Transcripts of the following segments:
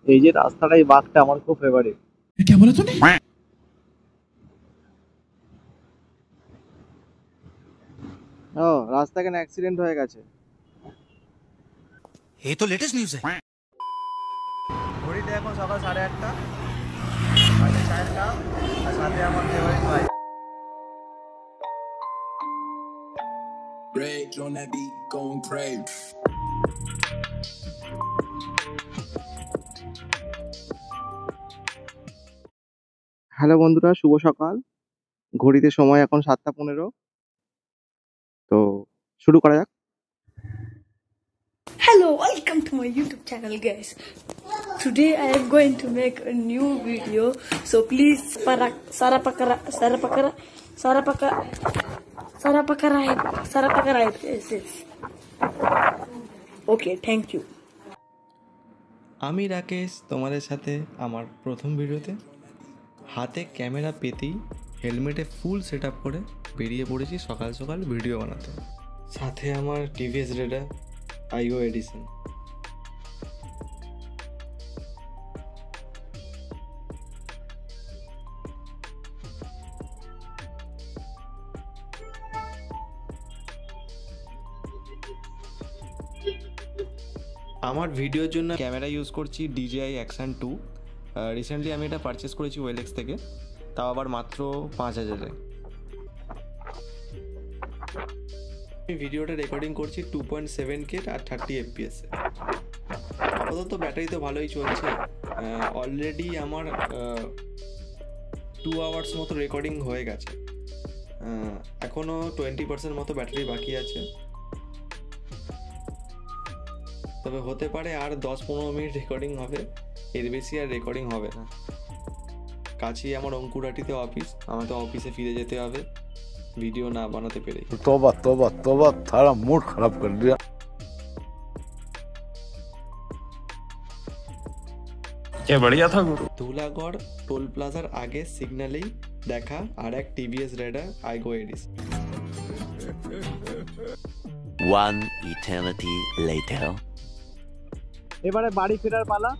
এই যে রাস্তাটা, এই বাঘটা আমার খুব ফেভারিট। क्या बोला तूने? ও, রাস্তায় কেন অ্যাক্সিডেন্ট হয়ে গেছে? ये तो लेटेस्ट न्यूज़ है। ঘড়িতে এখন সকাল 8:30, বাজে চায়ের কাপ, আর সাথে আমার ফেভারিট ভাই। Rage on that beat, going crazy. Hello বন্ধুরা, শুভ সকাল। ঘড়িতে সময় এখন 7:15। তো শুরু করা যাক। Hello, welcome to my YouTube channel, guys. Today I am going to make a new video, so please subscribe. Yes. Okay, thank you. আমি রাকেশ, তোমাদের সাথে আমার প্রথম ভিডিওতে। হাতে ক্যামেরা পেতেই হেলমেটে ফুল সেট আপ করে বেরিয়ে পড়েছি সকাল সকাল ভিডিও বানাতে। সাথে আমার টিভিএস রেডার আইও এডিশন। আমার ভিডিওর জন্য ক্যামেরা ইউজ করছি DJI Action 2। রিসেন্টলি আমি এটা পারচেস করেছি ওয়েলএক্স থেকে, তাও আবার মাত্র 5000-এ। আমি ভিডিওটা রেকর্ডিং করছি 2.7K আর 30 FPS। আপাতত ব্যাটারি তো ভালোই চলছে। অলরেডি আমার 2 আওয়ার্স মতো রেকর্ডিং হয়ে গেছে। এখনও 20% মতো ব্যাটারি বাকি আছে। তবে হতে পারে আর 10-15 মিনিট রেকর্ডিং হবে, এর বেশি আর রেকর্ডিং হবে না। কাছেই আমার অঙ্কুরাটিতে অফিস, আমাকে অফিসে ফিরে যেতে হবে ভিডিও না বানাতে পেরে। तौबा तौबा तौबा, थारा मूड खराब कर दिया। क्या बढ़िया था गुरु। ধুলাগড় টোল প্লাজার আগে সিগন্যালেই দেখা আর এক টিভিএস রেডার আইগো এডিস। One eternity later. এবারে বাড়ি ফেরার পালা।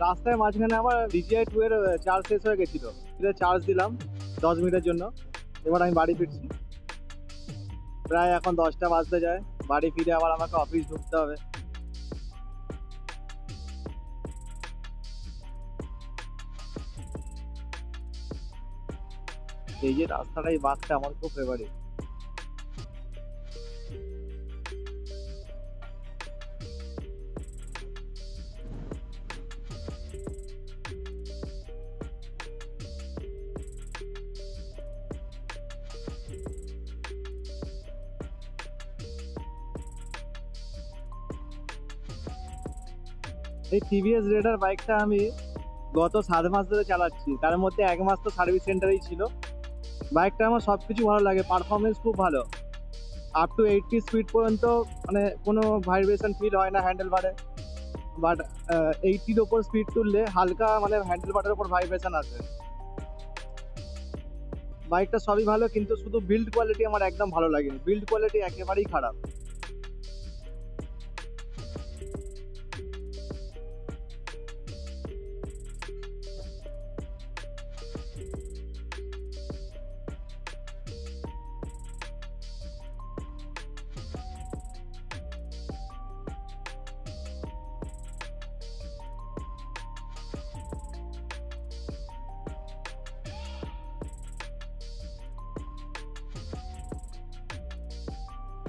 রাস্তায় মাঝখানে আমার DJI 2 এর চার্জ শেষ হয়ে গেছিল, এটা চার্জ দিলাম 10 মিনিটের জন্য। এবার আমি বাড়ি ফিরছি। প্রায় এখন 10টা বাজতে যায়। বাড়ি ফিরে আবার আমাকে অফিস ঢুকতে হবে। এই যে রাস্তাটা, এই বাঘটা আমার খুব ফেভারিট। এই টিভিএস রেডার বাইকটা আমি গত 7 মাস ধরে চালাচ্ছি, তার মধ্যে 1 মাস তো সার্ভিস সেন্টারেই ছিল। বাইকটা আমার সব কিছু ভালো লাগে, পারফরমেন্স খুব ভালো। আপ টু 80 স্পিড পর্যন্ত মানে কোনো ভাইব্রেশন ফিল হয় না হ্যান্ডেল বারে। বাট 80-র ওপর স্পিড তুললে হালকা মানে হ্যান্ডেল বারের ওপর ভাইব্রেশন আসে। বাইকটা সবই ভালো, কিন্তু শুধু বিল্ড কোয়ালিটি আমার একদম ভালো লাগেনি। বিল্ড কোয়ালিটি একেবারেই খারাপ।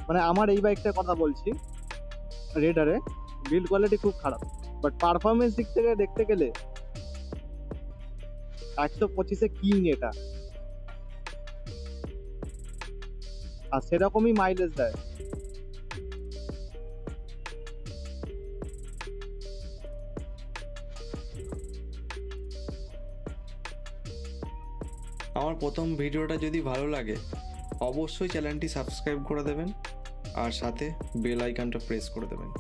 মানে আমার এই বাইকটার কথা বলছি, রেডারে বিল্ড কোয়ালিটি খুব খারাপ, বাট পারফরমেন্স দিক থেকে দেখতে গেলে 125-এ কিং এটা, আর সেরকমই মাইলেজ দেয়। আমার প্রথম ভিডিওটা যদি ভালো লাগে অবশ্যই চ্যানেলটি সাবস্ক্রাইব করে দেবেন আর সাথে বেল আইকনটা প্রেস করে দেবেন।